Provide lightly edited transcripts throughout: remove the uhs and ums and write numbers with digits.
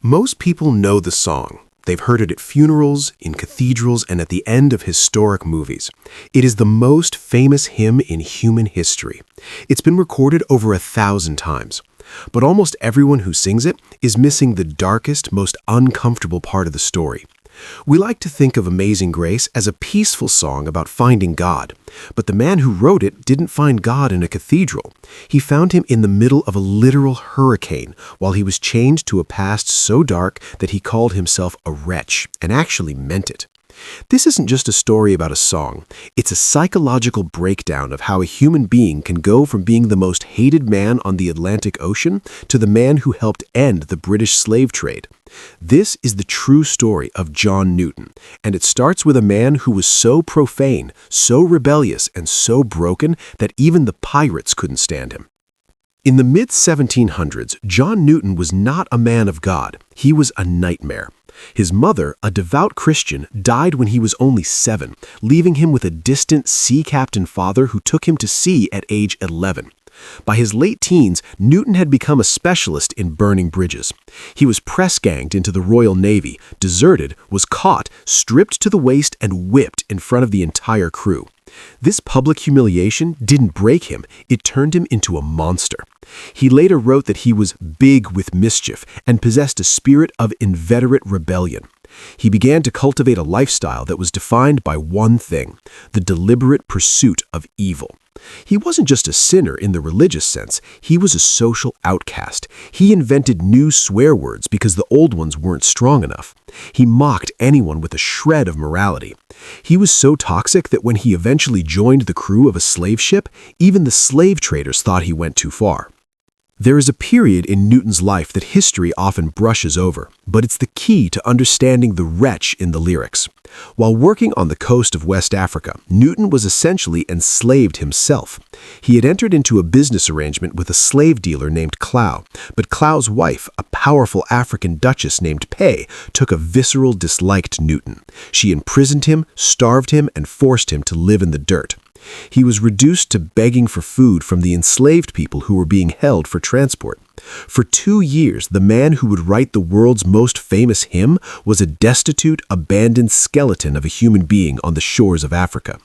Most people know the song. They've heard it at funerals, in cathedrals, and at the end of historic movies. It is the most famous hymn in human history. It's been recorded over 1,000 times. But almost everyone who sings it is missing the darkest, most uncomfortable part of the story. We like to think of Amazing Grace as a peaceful song about finding God. But the man who wrote it didn't find God in a cathedral. He found him in the middle of a literal hurricane while he was chained to a past so dark that he called himself a wretch, and actually meant it. This isn't just a story about a song. It's a psychological breakdown of how a human being can go from being the most hated man on the Atlantic Ocean to the man who helped end the British slave trade. This is the true story of John Newton, and it starts with a man who was so profane, so rebellious, and so broken that even the pirates couldn't stand him. In the mid-1700s, John Newton was not a man of God. He was a nightmare. His mother, a devout Christian, died when he was only 7, leaving him with a distant sea captain father who took him to sea at age 11. By his late teens, Newton had become a specialist in burning bridges. He was press-ganged into the Royal Navy, deserted, was caught, stripped to the waist, and whipped in front of the entire crew. This public humiliation didn't break him, it turned him into a monster. He later wrote that he was big with mischief and possessed a spirit of inveterate rebellion. He began to cultivate a lifestyle that was defined by one thing: the deliberate pursuit of evil. He wasn't just a sinner in the religious sense, he was a social outcast. He invented new swear words because the old ones weren't strong enough. He mocked anyone with a shred of morality. He was so toxic that when he eventually joined the crew of a slave ship, even the slave traders thought he went too far. There is a period in Newton's life that history often brushes over, but it's the key to understanding the wretch in the lyrics. While working on the coast of West Africa, Newton was essentially enslaved himself. He had entered into a business arrangement with a slave dealer named Clow, but Clow's wife, a powerful African duchess named Pei, took a visceral dislike to Newton. She imprisoned him, starved him, and forced him to live in the dirt. He was reduced to begging for food from the enslaved people who were being held for transport. For 2 years, the man who would write the world's most famous hymn was a destitute, abandoned skeleton of a human being on the shores of Africa.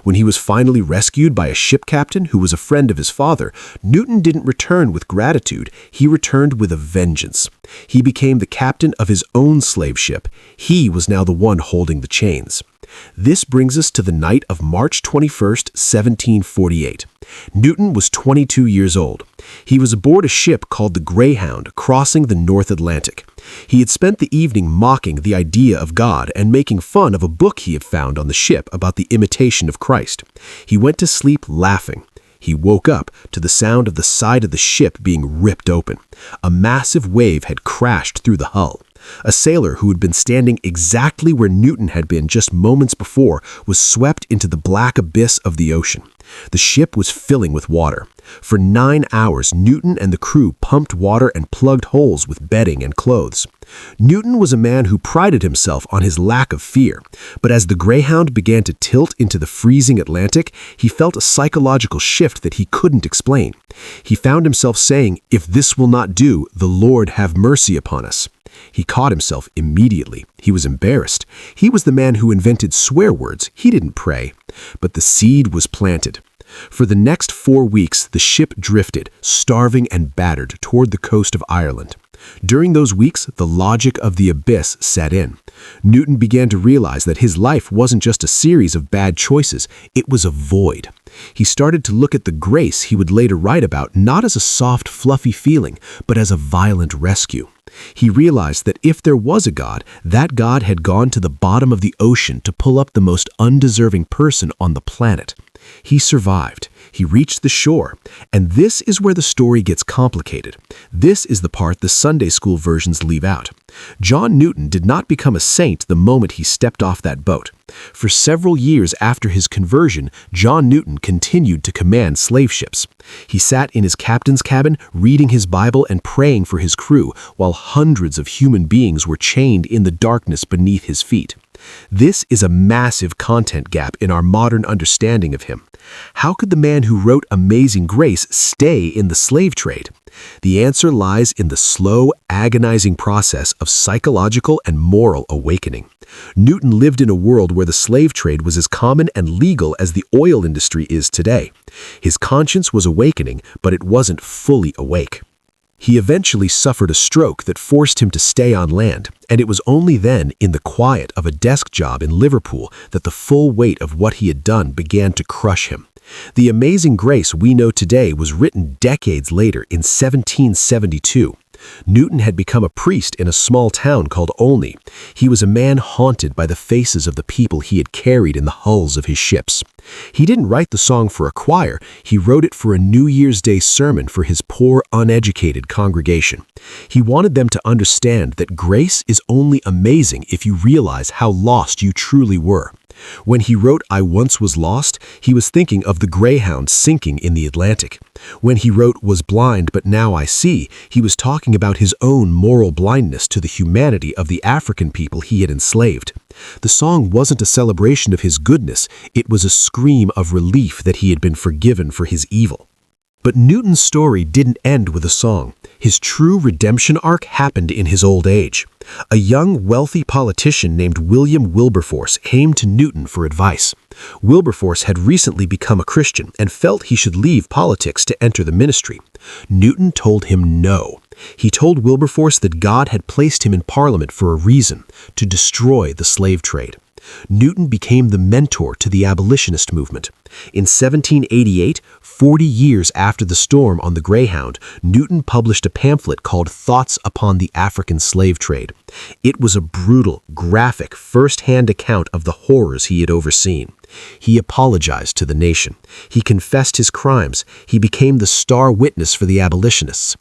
When he was finally rescued by a ship captain who was a friend of his father, Newton didn't return with gratitude, he returned with a vengeance. He became the captain of his own slave ship. He was now the one holding the chains. This brings us to the night of March 21st, 1748. Newton was 22 years old. He was aboard a ship called the Greyhound, crossing the North Atlantic. He had spent the evening mocking the idea of God and making fun of a book he had found on the ship about the imitation of Christ. He went to sleep laughing. He woke up to the sound of the side of the ship being ripped open. A massive wave had crashed through the hull. A sailor who had been standing exactly where Newton had been just moments before was swept into the black abyss of the ocean. The ship was filling with water. For 9 hours, Newton and the crew pumped water and plugged holes with bedding and clothes. Newton was a man who prided himself on his lack of fear, but as the Greyhound began to tilt into the freezing Atlantic, he felt a psychological shift that he couldn't explain. He found himself saying, "If this will not do, the Lord have mercy upon us." He caught himself immediately. He was embarrassed. He was the man who invented swear words. He didn't pray. But the seed was planted. For the next 4 weeks, the ship drifted, starving and battered, toward the coast of Ireland. During those weeks, the logic of the abyss set in. Newton began to realize that his life wasn't just a series of bad choices, it was a void. He started to look at the grace he would later write about not as a soft, fluffy feeling, but as a violent rescue. He realized that if there was a God, that God had gone to the bottom of the ocean to pull up the most undeserving person on the planet. He survived. He reached the shore. And this is where the story gets complicated. This is the part the Sunday school versions leave out. John Newton did not become a saint the moment he stepped off that boat. For several years after his conversion, John Newton continued to command slave ships. He sat in his captain's cabin, reading his Bible and praying for his crew, while hundreds of human beings were chained in the darkness beneath his feet. This is a massive content gap in our modern understanding of him. How could the man who wrote Amazing Grace stay in the slave trade? The answer lies in the slow, agonizing process of psychological and moral awakening. Newton lived in a world where the slave trade was as common and legal as the oil industry is today. His conscience was awakening, but it wasn't fully awake. He eventually suffered a stroke that forced him to stay on land, and it was only then, in the quiet of a desk job in Liverpool, that the full weight of what he had done began to crush him. The Amazing Grace we know today was written decades later in 1772. Newton had become a priest in a small town called Olney. He was a man haunted by the faces of the people he had carried in the hulls of his ships. He didn't write the song for a choir, he wrote it for a New Year's Day sermon for his poor, uneducated congregation. He wanted them to understand that grace is only amazing if you realize how lost you truly were. When he wrote I Once Was Lost, he was thinking of the Greyhound sinking in the Atlantic. When he wrote Was Blind But Now I See, he was talking about his own moral blindness to the humanity of the African people he had enslaved. The song wasn't a celebration of his goodness, it was a scream of relief that he had been forgiven for his evil. But Newton's story didn't end with a song. His true redemption arc happened in his old age. A young, wealthy politician named William Wilberforce came to Newton for advice. Wilberforce had recently become a Christian and felt he should leave politics to enter the ministry. Newton told him no. He told Wilberforce that God had placed him in Parliament for a reason, to destroy the slave trade. Newton became the mentor to the abolitionist movement. In 1788, 40 years after the storm on the Greyhound, Newton published a pamphlet called Thoughts Upon the African Slave Trade. It was a brutal, graphic, first-hand account of the horrors he had overseen. He apologized to the nation. He confessed his crimes. He became the star witness for the abolitionists.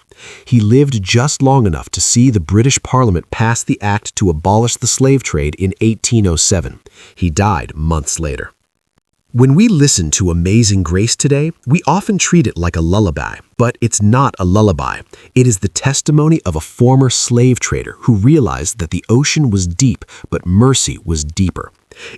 He lived just long enough to see the British Parliament pass the act to abolish the slave trade in 1807. He died months later. When we listen to Amazing Grace today, we often treat it like a lullaby, but it's not a lullaby. It is the testimony of a former slave trader who realized that the ocean was deep, but mercy was deeper.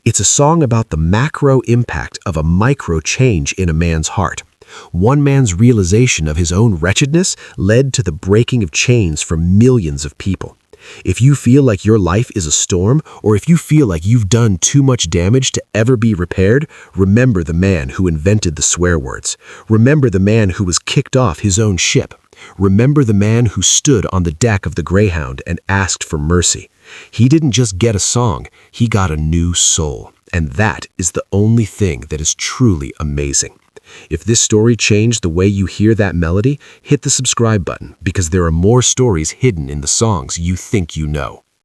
It's a song about the macro impact of a micro change in a man's heart. One man's realization of his own wretchedness led to the breaking of chains for millions of people. If you feel like your life is a storm, or if you feel like you've done too much damage to ever be repaired, remember the man who invented the swear words. Remember the man who was kicked off his own ship. Remember the man who stood on the deck of the Greyhound and asked for mercy. He didn't just get a song, he got a new soul. And that is the only thing that is truly amazing. If this story changed the way you hear that melody, hit the subscribe button because there are more stories hidden in the songs you think you know.